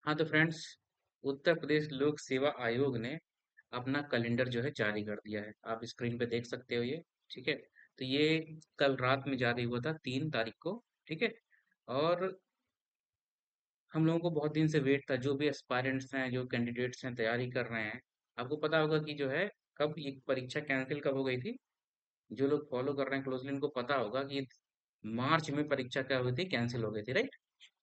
हाँ तो फ्रेंड्स, उत्तर प्रदेश लोक सेवा आयोग ने अपना कैलेंडर जो है जारी कर दिया है। आप स्क्रीन पे देख सकते हो ये। ठीक है। तो ये कल रात में जारी हुआ था 3 तारीख को। ठीक है। और हम लोगों को बहुत दिन से वेट था, जो भी एस्पायरेंट्स हैं, जो कैंडिडेट्स हैं, तैयारी कर रहे हैं। आपको पता होगा कि जो है कब ये परीक्षा कैंसिल कब हो गई थी। जो लोग फॉलो कर रहे हैं क्लोजली उनको पता होगा कि मार्च में परीक्षा क्या हुई थी, कैंसिल हो गई थी, राइट।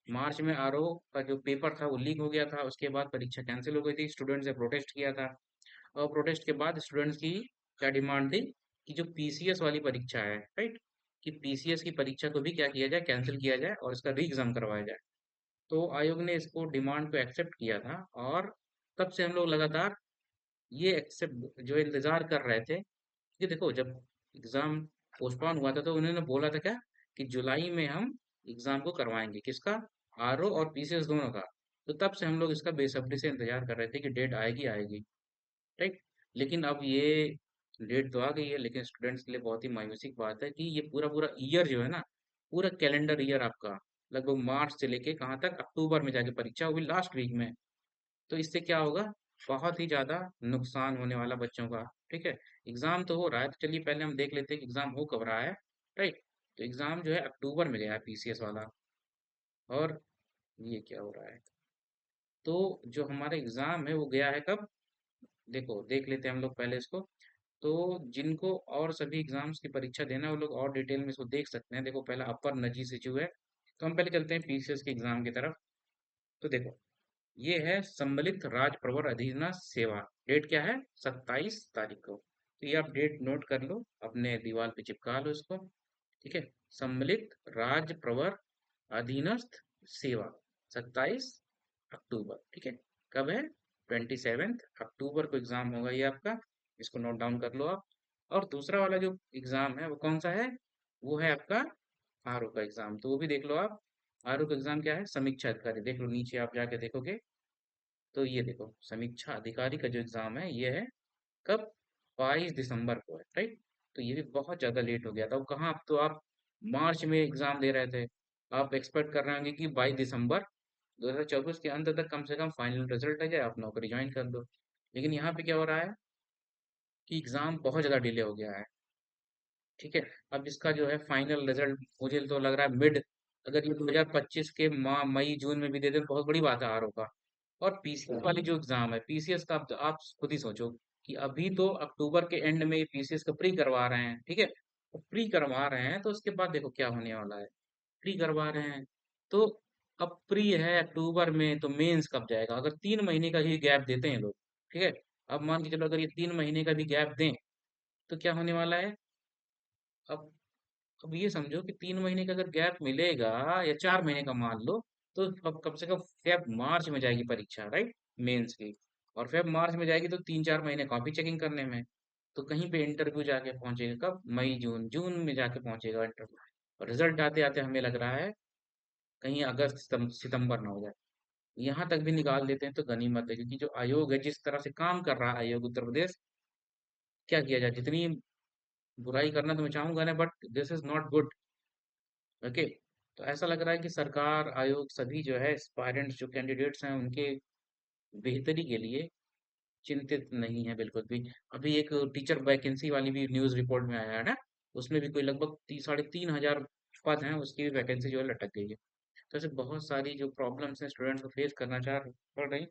मार्च में आरओ का जो पेपर था वो लीक हो गया था, उसके बाद परीक्षा कैंसिल हो गई थी, स्टूडेंट्स ने प्रोटेस्ट किया था। और प्रोटेस्ट के बाद स्टूडेंट्स की क्या डिमांड थी कि जो पीसीएस वाली परीक्षा है, राइट, कि पीसीएस की परीक्षा को भी क्या किया जाए, कैंसिल किया जाए और इसका री एग्जाम करवाया जाए। तो आयोग ने इसको डिमांड को एक्सेप्ट किया था। और तब से हम लोग लगातार ये एक्सेप्ट जो इंतजार कर रहे थे कि देखो, जब एग्जाम पोस्टपोन हुआ था तो उन्होंने बोला था क्या कि जुलाई में हम एग्जाम को करवाएंगे, किसका, आरओ और पीसीएस दोनों का। तो तब से हम लोग इसका बेसब्री से इंतजार कर रहे थे कि डेट आएगी आएगी, राइट। लेकिन अब ये डेट तो आ गई है, लेकिन स्टूडेंट्स के लिए बहुत ही मायूसी की बात है कि ये पूरा पूरा ईयर जो है ना, पूरा कैलेंडर ईयर आपका लगभग मार्च से लेके कहाँ तक, अक्टूबर में जाके परीक्षा होगी, लास्ट वीक में। तो इससे क्या होगा, बहुत ही ज्यादा नुकसान होने वाला बच्चों का। ठीक है। एग्जाम तो हो रहा है, तो चलिए पहले हम देख लेते हैं कि एग्जाम हो कब रहा है, राइट। तो एग्जाम जो है अक्टूबर में गया है, पीसीएस वाला। और ये क्या हो रहा है, तो जो हमारा एग्जाम है वो गया है कब, देखो देख लेते हैं हम लोग पहले इसको। तो जिनको और सभी एग्जाम्स की परीक्षा देना है वो लोग और डिटेल में इसको देख सकते हैं। देखो पहला अपर नजी सिचु है। तो हम पहले चलते हैं पीसीएस के एग्जाम की तरफ। तो देखो, ये है सम्मिलित राज्य प्रवर अधीनस्थ सेवा। डेट क्या है, 27 तारीख को। तो ये आप डेट नोट कर लो, अपने दीवार पे चिपका लो इसको। ठीक है। सम्मिलित राज्य प्रवर अधीनस्थ सेवा, 27 अक्टूबर। ठीक है। कब है, 27 अक्टूबर को एग्जाम होगा ये आपका। इसको नोट डाउन कर लो आप। और दूसरा वाला जो एग्जाम है वो कौन सा है, वो है आपका आरओ का एग्जाम। तो वो भी देख लो आप। आरओ का एग्जाम क्या है, समीक्षा अधिकारी, देख लो नीचे आप जाके देखोगे। तो ये देखो, समीक्षा अधिकारी का जो एग्जाम है ये है कब, 22 दिसंबर को है, राइट। तो ये भी बहुत ज्यादा लेट हो गया था। वो कहाँ, अब तो आप मार्च में एग्जाम दे रहे थे। आप एक्सपेक्ट कर रहे होंगे कि 22 दिसंबर 2024 के अंत तक कम से कम फाइनल रिजल्ट आ जाए, आप नौकरी ज्वाइन कर दो। लेकिन यहाँ पे क्या हो रहा है कि एग्जाम बहुत ज्यादा डिले हो गया है। ठीक है। अब इसका जो है फाइनल रिजल्ट मुझे तो लग रहा है मिड, अगर ये 2025 के मई जून में भी दे दें तो बहुत बड़ी बात है आरओ का। और पीसीएस वाली जो एग्जाम है, पीसीएस का आप खुद ही सोचो कि अभी तो अक्टूबर के एंड में पीसीएस का प्री करवा रहे हैं। ठीक है। प्री करवा रहे हैं तो उसके बाद देखो क्या होने वाला है। प्री करवा रहे हैं तो अब प्री है अक्टूबर में, तो मेंस कब जाएगा, अगर 3 महीने का ही गैप देते हैं लोग। ठीक है। अब मान के चलो अगर ये 3 महीने का भी गैप दें तो क्या होने वाला है। अब अब ये समझो कि 3 महीने का अगर गैप मिलेगा, या 4 महीने का मान लो, तो अब कम से कम फेब मार्च में जाएगी परीक्षा, राइट, मेंस की। और फेब मार्च में जाएगी तो 3-4 महीने कॉपी चेकिंग करने में। तो कहीं पे इंटरव्यू जाके पहुंचेगा कब, मई जून, जून में जाके पहुंचेगा इंटरव्यू। और रिजल्ट आते आते हमें लग रहा है कहीं अगस्त सितंबर ना हो जाए। यहाँ तक भी निकाल देते हैं तो गनीमत है, क्योंकि जो आयोग है, जिस तरह से काम कर रहा है आयोग उत्तर प्रदेश, क्या किया जाए, जितनी बुराई करना तो मैं चाहूंगा ना, but this is not good. Okay. तो ऐसा लग रहा है कि सरकार, आयोग, सभी जो है एस्पायरेंट्स, जो कैंडिडेट्स हैं, उनके बेहतरी के लिए चिंतित नहीं है बिल्कुल भी। अभी एक टीचर वैकेंसी वाली भी न्यूज रिपोर्ट में आया है ना, उसमें भी कोई लगभग 3,500 पद हैं, उसकी भी वैकेंसी जो है लटक गई है। तो ऐसे बहुत सारी जो प्रॉब्लम्स हैं स्टूडेंट्स को फेस करना चाह पड़ रही।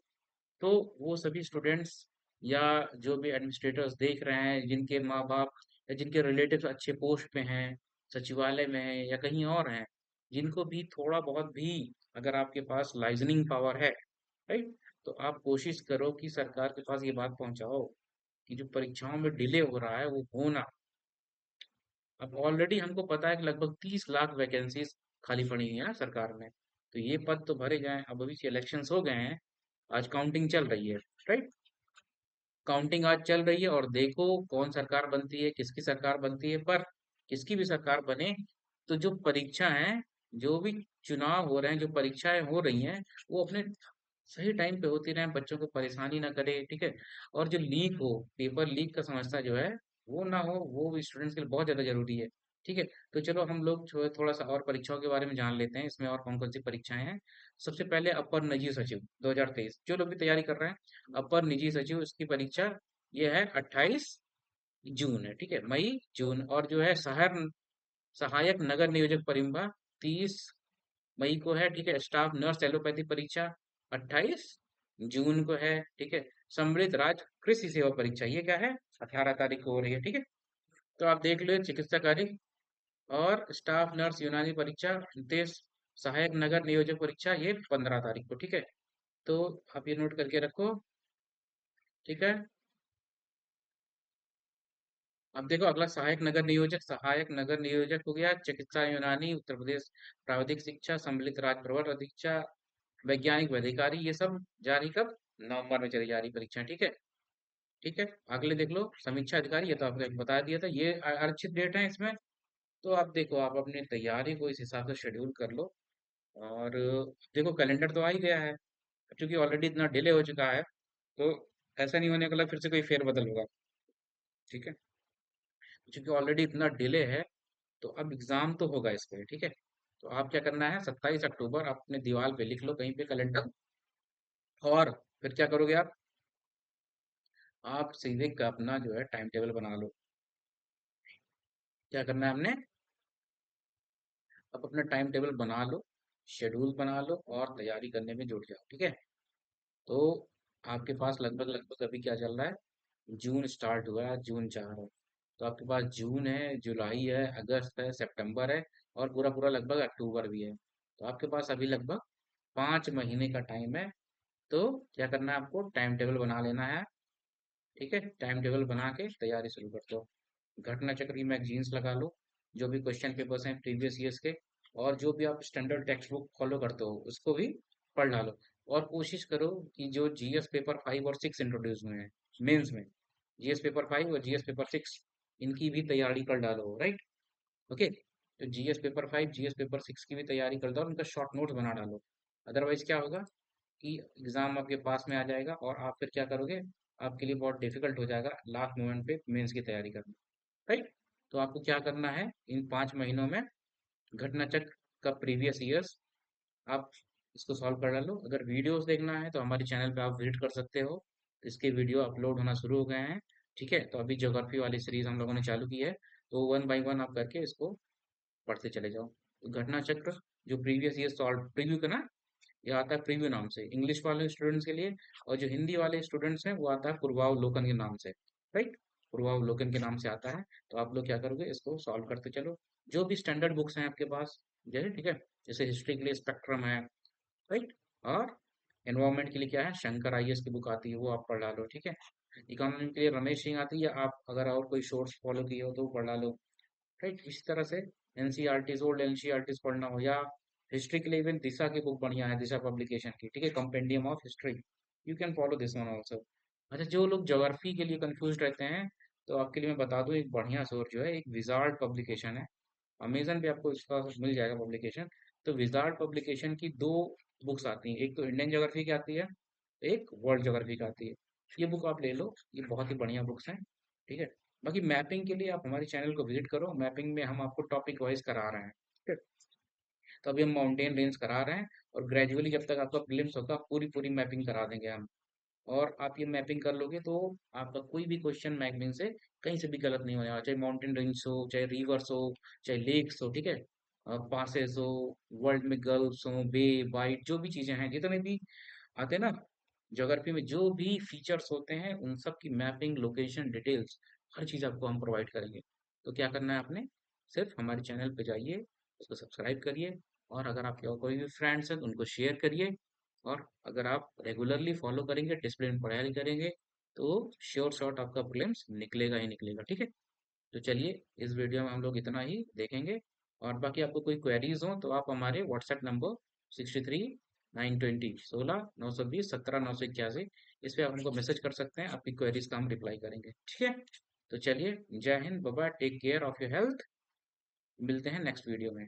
तो वो सभी स्टूडेंट्स या जो भी एडमिनिस्ट्रेटर्स देख रहे हैं, जिनके माँ बाप या जिनके रिलेटिव्स अच्छे पोस्ट पे हैं, सचिवालय में हैं या कहीं और हैं, जिनको भी थोड़ा बहुत भी अगर आपके पास लाइजनिंग पावर है, राइट, तो आप कोशिश करो कि सरकार के पास ये बात पहुंचाओ कि जो परीक्षाओं में डिले हो रहा है वो होना। अब ऑलरेडी हमको पता है कि लगभग 30 लाख वैकेंसीज खाली पड़ी हुई हैं ना सरकार में। तो ये पद तो भरे जाएं। अब अभी इलेक्शंस हो गए हैं, आज काउंटिंग चल रही है, राइट। काउंटिंग आज चल रही है और देखो कौन सरकार बनती है, किसकी सरकार बनती है। पर किसकी भी सरकार बने, तो जो परीक्षा है, जो भी चुनाव हो रहे हैं, जो परीक्षाएं हो रही हैं, वो अपने सही टाइम पे होती रहे, बच्चों को परेशानी ना करे। ठीक है। और जो लीक हो, पेपर लीक का समस्या जो है वो ना हो, वो स्टूडेंट्स के लिए बहुत ज्यादा जरूरी है। ठीक है। तो चलो हम लोग जो है थोड़ा सा और परीक्षाओं के बारे में जान लेते हैं, इसमें और कौन कौन सी परीक्षाएं हैं। सबसे पहले अपर निजी सचिव 2023, जो लोग भी तैयारी कर रहे हैं, अपर निजी सचिव इसकी परीक्षा ये है 28 जून है, ठीक है, मई जून। और जो है सहायक नगर नियोजक परीक्षा 30 मई को है, ठीक है। स्टाफ नर्स एलोपैथी परीक्षा 28 जून को है, ठीक है। सम्मिलित राज्य कृषि सेवा परीक्षा ये क्या है, 18 तारीख को हो रही है, ठीक है। तो आप देख लो चिकित्सा कार्य और स्टाफ नर्स यूनानी परीक्षा, देश सहायक नगर नियोजक परीक्षा ये 15 तारीख को, ठीक है। तो आप ये नोट करके रखो, ठीक है। अब देखो अगला सहायक नगर नियोजक हो गया, चिकित्सा यूनानी उत्तर प्रदेश, प्राविधिक शिक्षा सम्मिलित राज्य प्रवर अधीक्षा, वैज्ञानिक अधिकारी, ये सब जारी कब, नवंबर में चली जा रही परीक्षा, ठीक है। ठीक है, अगले देख लो समीक्षा अधिकारी, ये तो आपको एक बता दिया था, ये आरक्षित डेट है इसमें। तो आप देखो आप अपनी तैयारी को इस हिसाब से शेड्यूल कर लो। और देखो कैलेंडर तो आ ही गया है, क्योंकि ऑलरेडी इतना डिले हो चुका है, तो ऐसा नहीं होने वाला फिर से कोई फेरबदल होगा, ठीक है। क्योंकि ऑलरेडी इतना डिले है, तो अब एग्जाम तो होगा इस पे, ठीक है। तो आप क्या करना है, 27 अक्टूबर आप अपने दीवार पे लिख लो कहीं पे कैलेंडर। और फिर क्या करोगे आप सीधे का अपना जो है टाइम टेबल बना लो। क्या करना है हमने, अब अपना टाइम टेबल बना लो, शेड्यूल बना लो और तैयारी करने में जुट जाओ, ठीक है। तो आपके पास लगभग लगभग अभी क्या चल रहा है, जून स्टार्ट हुआ है, जून 4 है। तो आपके पास जून है, जुलाई है, अगस्त है, सितंबर है, और पूरा पूरा लगभग अक्टूबर भी है। तो आपके पास अभी लगभग 5 महीने का टाइम है। तो क्या करना है, आपको टाइम टेबल बना लेना है, ठीक है। टाइम टेबल बना के तैयारी शुरू कर दो। घटना चक्र की मैगजीन्स लगा लो, जो भी क्वेश्चन पेपर्स हैं प्रीवियस ईयर्स के, और जो भी आप स्टैंडर्ड टेक्स्ट बुक फॉलो करते हो उसको भी पढ़ डालो। और कोशिश करो कि जो जीएस पेपर 5 और 6 इंट्रोड्यूस हुए हैं मेंस में, जीएस पेपर 5 और जीएस पेपर 6, इनकी भी तैयारी कर डालो, राइट। ओके, तो जीएस पेपर 5 जीएस पेपर 6 की भी तैयारी कर दो और उनका शॉर्ट नोट्स बना डालो। अदरवाइज क्या होगा कि एग्जाम आपके पास में आ जाएगा और आप फिर क्या करोगे, आपके लिए बहुत डिफिकल्ट हो जाएगा लास्ट मोमेंट पे मेंस की तैयारी करना, राइट। तो आपको क्या करना है, इन 5 महीनों में घटना चक्र का प्रीवियस ईयर्स आप इसको सॉल्व कर डालो। अगर वीडियोस देखना है तो हमारे चैनल पे आप विजिट कर सकते हो, इसके वीडियो अपलोड होना शुरू हो गए हैं, ठीक है। तो अभी ज्योग्राफी वाली सीरीज हम लोगों ने चालू की है, तो वन बाय वन आप करके इसको पढ़ते चले जाओ। तो घटना चक्र जो प्रीवियस ईयर सॉल्व प्रीव्यू का ना, ये आता है प्रीव्यू नाम से इंग्लिश वाले स्टूडेंट्स के लिए, और जो हिंदी वाले स्टूडेंट्स हैं वो आता है पूर्वावलोकन के नाम से, राइट। पूर्वावलोकन के नाम से आता है। तो आप लोग क्या करोगे, इसको सॉल्व करते चलो। जो भी स्टैंडर्ड बुक्स हैं आपके पास, जैसे ठीक है, जैसे हिस्ट्री के लिए स्पेक्ट्रम है, राइट। और एनवायरनमेंट के लिए क्या है, शंकर आईएएस की बुक आती है, वो आप पढ़ लो, ठीक है। इकोनॉमी के लिए रमेश सिंह आती है, आप अगर और कोई सोर्स फॉलो किए हो तो वो पढ़ लो, राइट। इसी तरह से एनसीईआरटीज, ओल्ड एनसीईआरटीज पढ़ना हो, या हिस्ट्री के लिए इवन दिशा की बुक बढ़िया है, दिशा पब्लिकेशन की, ठीक है, compendium of history, you can follow this one also. अच्छा, जो लोग ज्योग्राफी के लिए कंफ्यूज रहते हैं, तो आपके लिए मैं बता दूं एक बढ़िया सोर्स जो है, एक विजार्ड पब्लिकेशन है, अमेजन पे आपको इसका मिल जाएगा पब्लिकेशन। तो विजार्ड पब्लिकेशन की 2 बुक्स आती हैं, एक तो इंडियन ज्योग्राफी की आती है, एक वर्ल्ड ज्योग्राफी की आती है। ये बुक आप ले लो, ये बहुत ही बढ़िया बुक्स हैं, ठीक है। बाकी मैपिंग के लिए आप हमारे चैनल को विजिट करो, मैपिंग में हम आपको टॉपिक वाइज करा रहे हैं, ठीक है। तो अभी हम माउंटेन रेंज करा रहे हैं, और ग्रेजुअली जब तक आपका प्रीलिम्स होगा पूरी पूरी मैपिंग करा देंगे हम। और आप ये मैपिंग कर लोगे तो आपका कोई भी क्वेश्चन मैपिंग से कहीं से भी गलत नहीं होने वाला, चाहे माउंटेन रेंज हो, चाहे रिवर्स हो, चाहे लेक्स हो, ठीक है, पासेस हो, वर्ल्ड में गल्फ्स हो, बे, वाइट, जो भी चीजें हैं, जितने भी आते हैं ना ज्योग्राफी में, जो भी फीचर्स होते हैं उन सब की मैपिंग, लोकेशन डिटेल्स, हर चीज आपको हम प्रोवाइड करेंगे। तो क्या करना है आपने, सिर्फ हमारे चैनल पे जाइए, उसको सब्सक्राइब करिए, और अगर आपके और कोई भी फ्रेंड्स हैं तो उनको शेयर करिए। और अगर आप रेगुलरली फॉलो करेंगे, डिसिप्लिन पढ़ाई करेंगे, तो श्योर शॉट आपका प्रीलिम्स निकलेगा ही निकलेगा, ठीक है। तो चलिए इस वीडियो में हम लोग इतना ही देखेंगे, और बाकी आपको कोई क्वेरीज हो तो आप हमारे व्हाट्सएप नंबर 63 920 17 920 17 981, इस पे आप हमको मैसेज कर सकते हैं, आपकी क्वेरीज का हम रिप्लाई करेंगे, ठीक है। तो चलिए, जय हिंद, bye bye, take care of your health, मिलते हैं नेक्स्ट वीडियो में।